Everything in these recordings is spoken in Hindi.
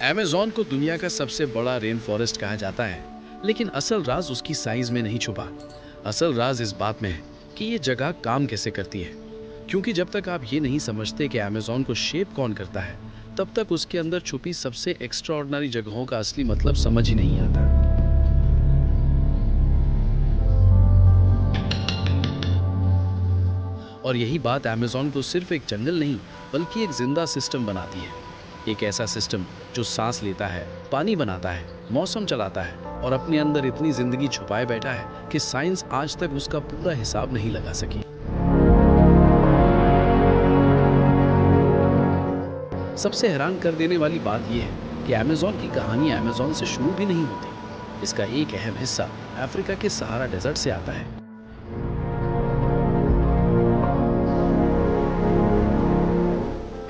अमेज़न को दुनिया का सबसे बड़ा रेन फॉरेस्ट कहा जाता है, लेकिन असल राज उसकी साइज में नहीं छुपा। असल राज इस बात में है कि ये जगह काम कैसे करती है। क्योंकि जब तक आप ये नहीं समझते कि अमेज़न को शेप कौन करता है, तब तक उसके अंदर छुपी सबसे एक्स्ट्राऑर्डिनरी जगहों का असली मतलब समझ ही नहीं आता। और यही बात अमेज़न को सिर्फ एक जंगल नहीं, बल्कि एक जिंदा सिस्टम बनाती है। एक ऐसा सिस्टम जो सांस लेता है, पानी बनाता है, मौसम चलाता है और अपने अंदर इतनी जिंदगी छुपाए बैठा है कि साइंस आज तक उसका पूरा हिसाब नहीं लगा सकी। सबसे हैरान कर देने वाली बात यह है कि अमेज़न की कहानी अमेज़न से शुरू भी नहीं होती। इसका एक अहम हिस्सा अफ्रीका के सहारा डेजर्ट से आता है।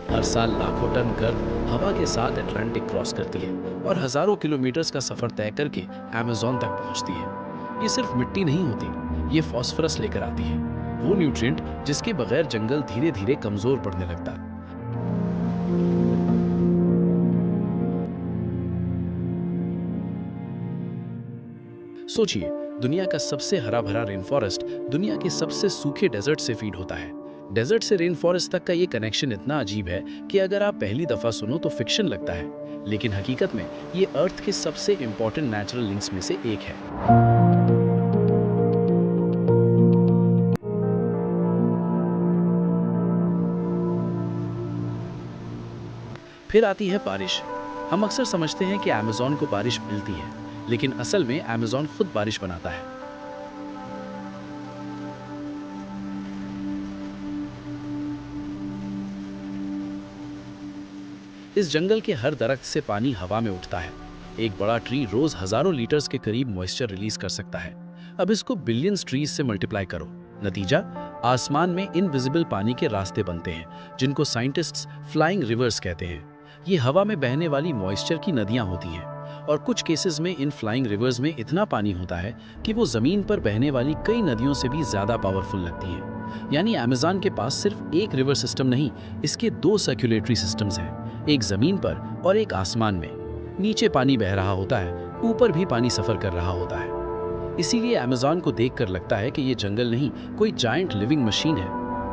हर साल लाखों टन गर्द हवा के साथ अटलांटिक क्रॉस करती है और हजारों किलोमीटर्स का सफर तय करके अमेज़न तक पहुंचती है। ये सिर्फ मिट्टी नहीं होती, ये फास्फोरस लेकर आती है, वो न्यूट्रिएंट जिसके बगैर जंगल धीरे धीरे कमजोर पड़ने लगता। सोचिए, दुनिया का सबसे हरा भरा रेन फॉरेस्ट दुनिया के सबसे सूखे डेजर्ट से फीड होता है। डेजर्ट से रेन फॉरेस्ट तक का ये कनेक्शन इतना अजीब है कि अगर आप पहली दफा सुनो तो फिक्शन लगता है, लेकिन हकीकत में ये अर्थ के सबसे इंपॉर्टेंट नेचुरल लिंक्स में से एक है। फिर आती है बारिश। हम अक्सर समझते हैं कि अमेज़न को बारिश मिलती है, लेकिन असल में अमेज़न खुद बारिश बनाता है। इस जंगल के हर दरख्त से पानी हवा में उठता है। एक बड़ा ट्री रोज हजारों लीटर्स के करीब मॉइस्चर रिलीज कर सकता है। अब इसको बिलियंस ट्रीज से मल्टीप्लाई करो। नतीजा, आसमान में इनविजिबल पानी के रास्ते बनते हैं, जिनको साइंटिस्ट्स फ्लाइंग रिवर्स कहते हैं। ये हवा में बहने वाली मॉइस्चर की नदियां होती हैं और कुछ केसेस में इन फ्लाइंग रिवर्स में इतना पानी होता है कि वो जमीन पर बहने वाली कई नदियों से भी ज्यादा पावरफुल लगती हैं। यानी अमेज़न के पास सिर्फ एक रिवर सिस्टम नहीं, इसके दो सर्कुलेटरी सिस्टम्स हैं, एक जमीन पर और एक आसमान में। नीचे पानी बह रहा होता है, ऊपर भी पानी सफर कर रहा होता है। इसीलिए अमेज़न को देखकर लगता है कि ये जंगल नहीं, कोई जायंट लिविंग मशीन है।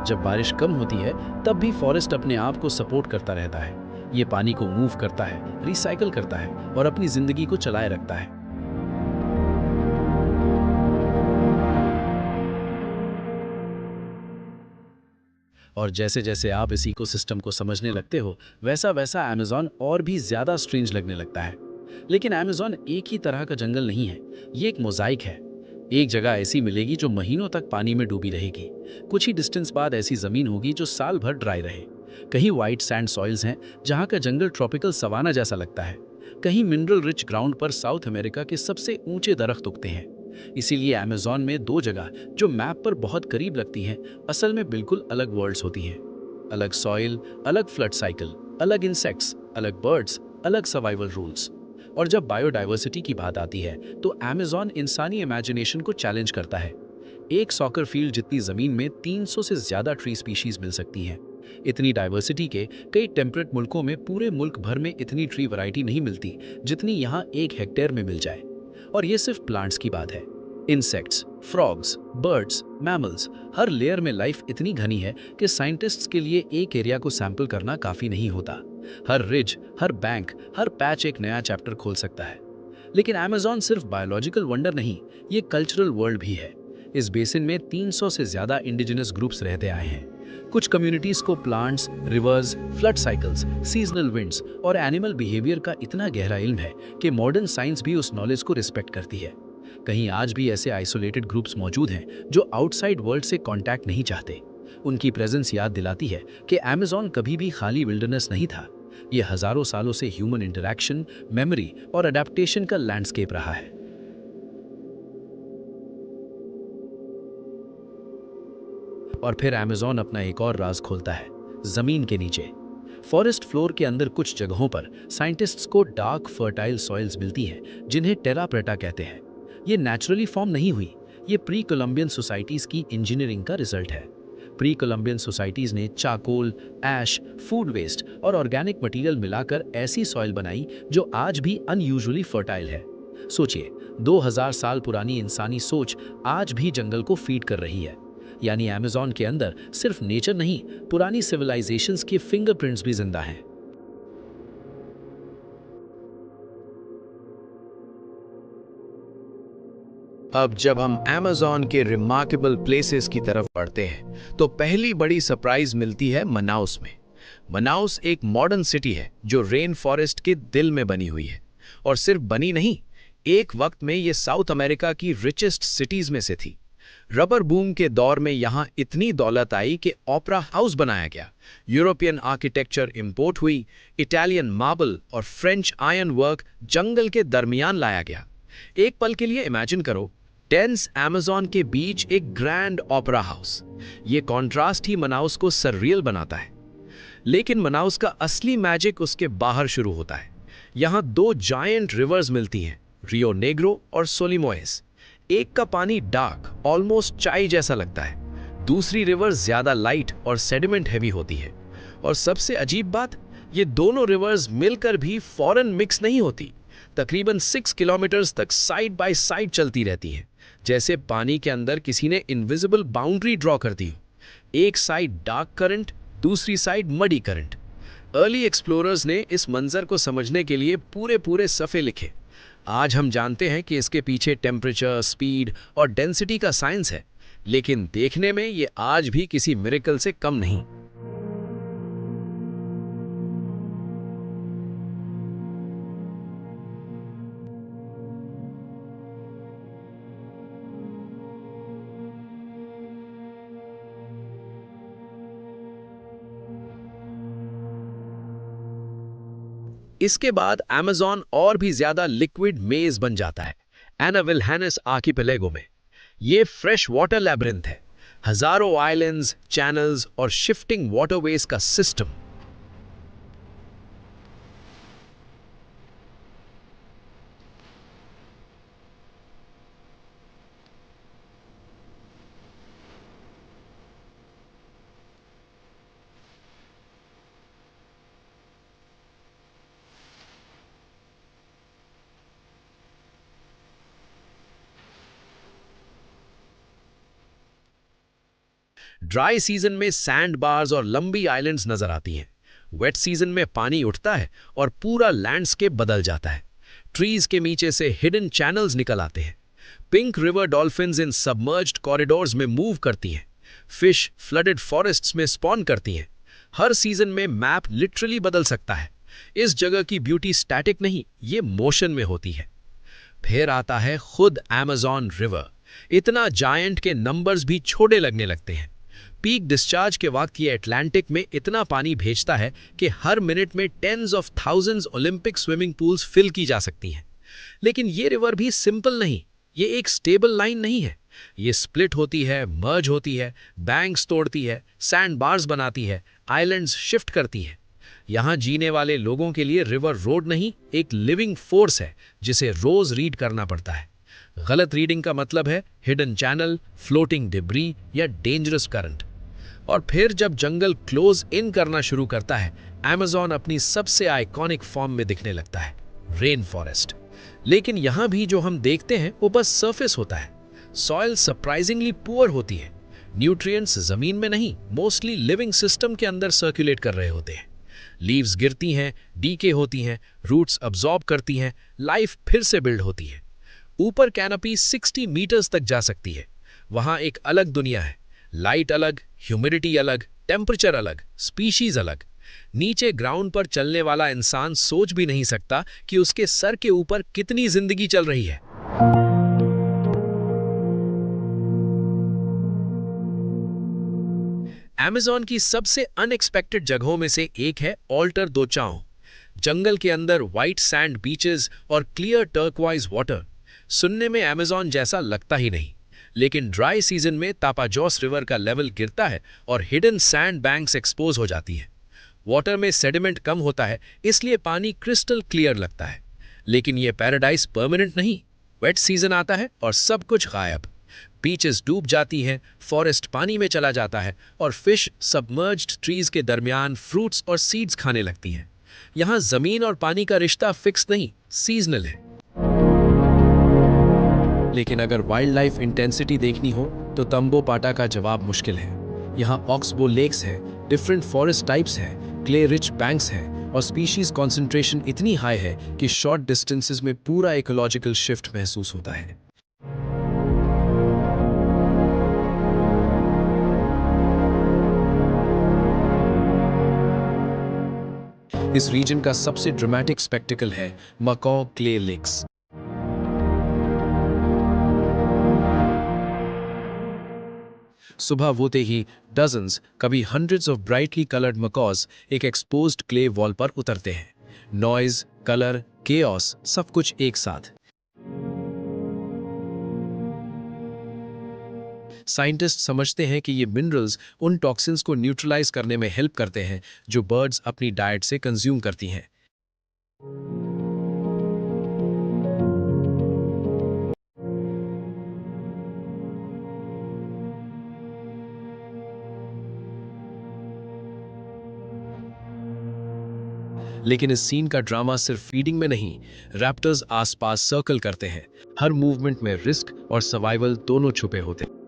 जब बारिश कम होती है, तब भी फॉरेस्ट अपने आप को सपोर्ट करता रहता है। ये पानी को मूव करता है, रिसाइकल करता है और अपनी जिंदगी को चलाए रखता है। और जैसे जैसे आप इस इकोसिस्टम को समझने लगते हो, वैसा वैसा अमेज़न और भी ज्यादा स्ट्रेंज लगने लगता है। लेकिन अमेज़न एक ही तरह का जंगल नहीं है, ये एक मोजाइक है। एक जगह ऐसी मिलेगी जो महीनों तक पानी में डूबी रहेगी। कुछ ही डिस्टेंस बाद ऐसी जमीन होगी जो साल भर ड्राई रहे। कहीं वाइट सैंड सॉइल्स हैं जहाँ का जंगल ट्रॉपिकल सवाना जैसा लगता है। कहीं मिनरल रिच ग्राउंड पर साउथ अमेरिका के सबसे ऊंचे दरख्त उगते हैं। इसीलिए अमेज़न में दो जगह जो मैप पर बहुत करीब लगती हैं, असल में बिल्कुल अलग वर्ल्ड्स होती हैं। अलग सॉइल, अलग फ्लड साइकिल, अलग इंसेक्ट्स, अलग बर्ड्स, अलग सर्वाइवल रूल्स। और जब बायोडाइवर्सिटी की बात आती है, तो अमेज़न इंसानी इमेजिनेशन को चैलेंज करता है। एक सॉकर फील्ड जितनी जमीन में 300 से ज्यादा ट्री स्पीशीज मिल सकती हैं। इतनी डाइवर्सिटी के कई टेम्परेट मुल्कों में पूरे मुल्क भर में इतनी ट्री वैरायटी नहीं मिलती जितनी यहाँ 1 हेक्टेयर में मिल जाए। और ये सिर्फ प्लांट्स की बात है। इंसेक्ट्स, फ्रॉग्स, बर्ड्स, मैमल्स, हर लेयर में लाइफ इतनी घनी है कि साइंटिस्ट्स के लिए एक एरिया को सैंपल करना काफी नहीं होता। हर रिज, हर बैंक, हर पैच एक नया चैप्टर खोल सकता है। लेकिन अमेज़न सिर्फ बायोलॉजिकल वंडर नहीं, ये कल्चरल वर्ल्ड भी है। इस बेसिन में 300 से ज्यादा इंडिजिनस ग्रुप्स रहते आए हैं। कुछ कम्युनिटीज को plants, reverse, flood cycles, seasonal winds और एनिमल बिहेवियर का इतना गहरा इल्म है कि मॉडर्न साइंस भी उस नॉलेज को रिस्पेक्ट करती है। कहीं आज भी ऐसे आइसोलेटेड ग्रुप्स मौजूद हैं जो आउटसाइड वर्ल्ड से कांटेक्ट नहीं चाहते। उनकी प्रेजेंस याद दिलाती है कि अमेज़न कभी भी खाली विल्डरनेस नहीं था। ये हजारों सालों से ह्यूमन इंटरैक्शन, मेमोरी और अडेप्टेशन का लैंडस्केप रहा है। और फिर अमेज़न अपना एक और राज खोलता है, जमीन के नीचे। फॉरेस्ट फ्लोर के अंदर कुछ जगहों पर साइंटिस्ट्स को डार्क फर्टाइल सॉइल्स मिलती हैं, जिन्हें टेरा प्रेटा कहते हैं। ये नेचुरली फॉर्म नहीं हुई, ये प्री कोलंबियन सोसाइटीज की इंजीनियरिंग का रिजल्ट है। प्री कोलंबियन सोसाइटीज़ ने चाकोल, ऐश, फूड वेस्ट और ऑर्गेनिक मटेरियल मिलाकर ऐसी सॉइल बनाई जो आज भी अनयूजुअली फर्टाइल है। सोचिए, 2000 साल पुरानी इंसानी सोच आज भी जंगल को फीड कर रही है। यानी अमेज़न के अंदर सिर्फ नेचर नहीं, पुरानी सिविलाइजेशंस के फिंगरप्रिंट्स भी जिंदा हैं। अब जब हम अमेज़न के रिमार्केबल प्लेसेस की तरफ बढ़ते हैं तो पहली बड़ी सरप्राइज मिलती है मनाउस में। मनाउस एक मॉडर्न सिटी है जो रेन फॉरेस्ट के दिल में बनी हुई है। और सिर्फ बनी नहीं, एक वक्त में ये साउथ अमेरिका की रिचेस्ट सिटीज में से थी। रबर बूम के दौर में यहाँ इतनी दौलत आई कि ओपेरा हाउस बनाया गया, यूरोपियन आर्किटेक्चर इंपोर्ट हुई, इटालियन मार्बल और फ्रेंच आयरन वर्क जंगल के दरमियान लाया गया। एक पल के लिए इमेजिन करो, डेंस अमेज़न के बीच एक ग्रैंड ओपेरा हाउस। ये कॉन्ट्रास्ट ही मनाउस को सररियल बनाता है। लेकिन मनाउस का असली मैजिक उसके बाहर शुरू होता है। यहाँ दो जायंट रिवर्स मिलती हैं, रियो नेग्रो और सोलिमोएस। एक का पानी डार्क, ऑलमोस्ट चाय जैसा लगता है। दूसरी रिवर ज्यादा लाइट और सेडिमेंट हैवी होती है। और सबसे अजीब बात, ये दोनों रिवर्स मिलकर भी फॉरन मिक्स नहीं होती। तकरीबन 6 किलोमीटर्स तक साइड बाय साइड चलती रहती है, जैसे पानी के अंदर किसी ने इनविजिबल बाउंड्री ड्रॉ कर दी हो। एक साइड डार्क करंट, दूसरी side muddy current. Early explorers ने इस मंजर को समझने के लिए पूरे पूरे सफ़े लिखे। आज हम जानते हैं कि इसके पीछे टेम्परेचर, स्पीड और डेंसिटी का साइंस है, लेकिन देखने में ये आज भी किसी मिरेकल से कम नहीं। इसके बाद अमेज़न और भी ज्यादा लिक्विड मेज बन जाता है एना विल्हेनिस आर्किपेलागो में। ये फ्रेश वाटर लैब्रिंथ है, हजारों आइलैंड्स, चैनल्स और शिफ्टिंग वाटरवेज का सिस्टम। ड्राई सीजन में सैंड बार्स और लंबी आइलैंड्स नजर आती हैं। वेट सीजन में पानी उठता है और पूरा लैंडस्केप बदल जाता है। ट्रीज के नीचे से हिडन चैनल्स निकल आते हैं। पिंक रिवर डॉल्फिन्स इन सबमर्ज्ड कॉरिडोर्स में मूव करती हैं। फिश फ्लडेड फॉरेस्ट्स में स्पॉन करती हैं। हर सीजन में मैप लिटरली बदल सकता है। इस जगह की ब्यूटी स्टैटिक नहीं, ये मोशन में होती है। फिर आता है खुद अमेज़न रिवर। इतना जायंट के नंबर्स भी छोटे लगने लगते हैं। पीक डिस्चार्ज के वक्त ये अटलांटिक में इतना पानी भेजता है कि हर मिनट में tens of thousands Olympic swimming pools fill की जा सकती हैं। लेकिन ये रिवर भी सिंपल नहीं, ये एक स्टेबल लाइन नहीं है। ये स्प्लिट होती है, मर्ज होती है, बैंक्स तोड़ती है, सैंड बार्स बनाती है, आइलैंड्स शिफ्ट करती है। यहाँ जीने वाले लोगों के लिए रिवर रोड नहीं, एक लिविंग फोर्स है जिसे रोज रीड करना पड़ता है। गलत रीडिंग का मतलब है हिडन चैनल, फ्लोटिंग डिब्री या डेंजरस करंट। और फिर जब जंगल क्लोज इन करना शुरू करता है, अमेज़न अपनी सबसे आइकॉनिक फॉर्म में दिखने लगता है, रेन फॉरेस्ट। लेकिन यहाँ भी जो हम देखते हैं वो बस सरफेस होता है। सॉइल सरप्राइजिंगली पुअर होती है। न्यूट्रिएंट्स जमीन में नहीं, मोस्टली लिविंग सिस्टम के अंदर सर्कुलेट कर रहे होते हैं। लीव्स गिरती हैं, डीके होती हैं, रूट्स अब्जॉर्ब करती हैं, लाइफ फिर से बिल्ड होती है। ऊपर कैनोपी 60 मीटर्स तक जा सकती है। वहाँ एक अलग दुनिया है। लाइट अलग, ह्यूमिडिटी अलग, टेम्परेचर अलग, स्पीशीज अलग। नीचे ग्राउंड पर चलने वाला इंसान सोच भी नहीं सकता कि उसके सर के ऊपर कितनी जिंदगी चल रही है। अमेज़न की सबसे अनएक्सपेक्टेड जगहों में से एक है ऑल्टर दो चाओ। जंगल के अंदर व्हाइट सैंड बीचेस और क्लियर टर्कवाइज वाटर। सुनने में अमेज़न जैसा लगता ही नहीं, लेकिन ड्राई सीजन में तापाजोस रिवर का लेवल गिरता है और हिडन सैंड बैंक्स एक्सपोज हो जाती है। वाटर में सेडिमेंट कम होता है, इसलिए पानी क्रिस्टल क्लियर लगता है। लेकिन ये पैराडाइज परमानेंट नहीं। वेट सीजन आता है और सब कुछ गायब। बीचेस डूब जाती हैं, फॉरेस्ट पानी में चला जाता है और फिश सबमर्ज्ड ट्रीज के दरमियान फ्रूट्स और सीड्स खाने लगती हैं। यहाँ जमीन और पानी का रिश्ता फिक्स नहीं, सीजनल है। लेकिन अगर वाइल्ड लाइफ इंटेंसिटी देखनी हो तो तंबोपाटा का जवाब मुश्किल है। यहाँ ऑक्सबो लेक्स है, डिफरेंट फॉरेस्ट टाइप्स है, क्ले रिच बैंक्स है और स्पीशीज कॉन्सेंट्रेशन इतनी हाई है कि शॉर्ट डिस्टेंसेस में पूरा इकोलॉजिकल शिफ्ट महसूस होता है। इस रीजन का सबसे ड्रामेटिक स्पेक्टिकल है मकॉ क्ले लेक्स। सुबह होते ही डजन्स, कभी hundreds of brightly coloured macaws एक एक्सपोज्ड क्ले वॉल पर उतरते हैं। नॉइज, कलर, केओस, सब कुछ एक साथ। साइंटिस्ट समझते हैं कि ये मिनरल्स उन टॉक्सिन्स को न्यूट्रलाइज करने में हेल्प करते हैं जो बर्ड्स अपनी डाइट से कंज्यूम करती हैं। लेकिन इस सीन का ड्रामा सिर्फ फीडिंग में नहीं, रैप्टर्स आसपास सर्कल करते हैं। हर मूवमेंट में रिस्क और सर्वाइवल दोनों छुपे होते हैं।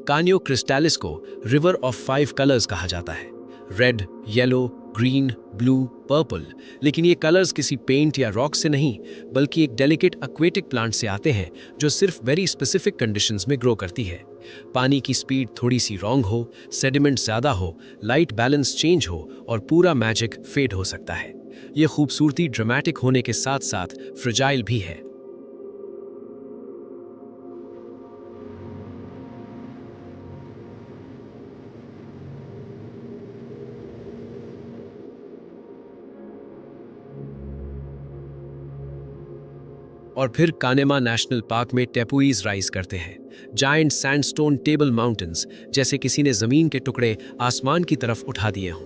कानियो क्रिस्टालिस को रिवर ऑफ 5 कलर्स कहा जाता है। Red, yellow, green, blue, purple. लेकिन ये कलर्स किसी पेंट या रॉक से नहीं, बल्कि एक डेलिकेट एक्वेटिक प्लांट से आते हैं जो सिर्फ वेरी स्पेसिफिक कंडीशंस में ग्रो करती है। पानी की स्पीड थोड़ी सी रॉन्ग हो, सेडिमेंट ज़्यादा हो, लाइट बैलेंस चेंज हो और पूरा मैजिक फेड हो सकता है। ये खूबसूरती ड्रामेटिक होने के साथ साथ फ्रेजाइल भी है। और फिर कानेमा नेशनल पार्क में टेपुईज राइज करते हैं, जायंट सैंडस्टोन टेबल माउंटेन्स, जैसे किसी ने जमीन के टुकड़े आसमान की तरफ उठा दिए हों।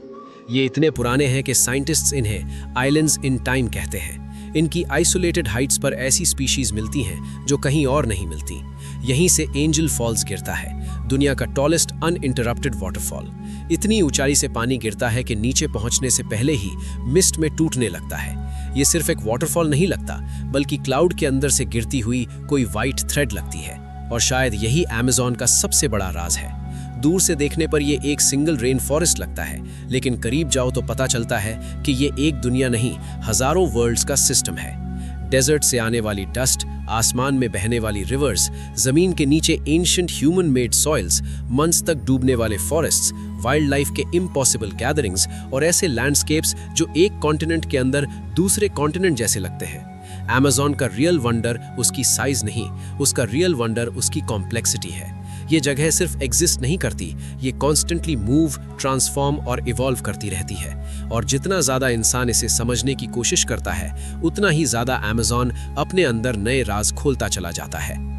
ये इतने पुराने हैं कि साइंटिस्ट्स इन्हें आइलैंड्स इन टाइम कहते हैं। इनकी आइसोलेटेड हाइट्स पर ऐसी स्पीशीज मिलती हैं जो कहीं और नहीं मिलती। यहीं से एंजल फॉल्स गिरता है, दुनिया का टॉलेस्ट अनइंटरप्टेड वाटरफॉल। इतनी ऊंचाई से पानी गिरता है कि नीचे पहुंचने से पहले ही मिस्ट में टूटने लगता है। ये सिर्फ एक वाटरफॉल नहीं लगता, बल्कि क्लाउड के अंदर से गिरती हुई कोई वाइट थ्रेड लगती है। और शायद यही अमेज़न का सबसे बड़ा राज है। दूर से देखने पर ये एक सिंगल रेन फॉरेस्ट लगता है, लेकिन करीब जाओ तो पता चलता है कि ये एक दुनिया नहीं, हजारों वर्ल्ड्स का सिस्टम है। डेजर्ट से आने वाली डस्ट, आसमान में बहने वाली रिवर्स, जमीन के नीचे ancient human made soils, months तक डूबने वाले फॉरेस्ट्स, वाइल्ड लाइफ के इम्पॉसिबल गैदरिंग्स और ऐसे लैंडस्केप्स जो एक कॉन्टिनेंट के अंदर दूसरे कॉन्टिनेंट जैसे लगते हैं। अमेज़न का रियल वंडर उसकी साइज नहीं, उसका रियल वंडर उसकी कॉम्प्लेक्सिटी है। ये जगह सिर्फ एग्जिस्ट नहीं करती, ये कॉन्स्टेंटली मूव, ट्रांसफॉर्म और इवॉल्व करती रहती है। और जितना ज़्यादा इंसान इसे समझने की कोशिश करता है, उतना ही ज़्यादा अमेज़न अपने अंदर नए राज खोलता चला जाता है।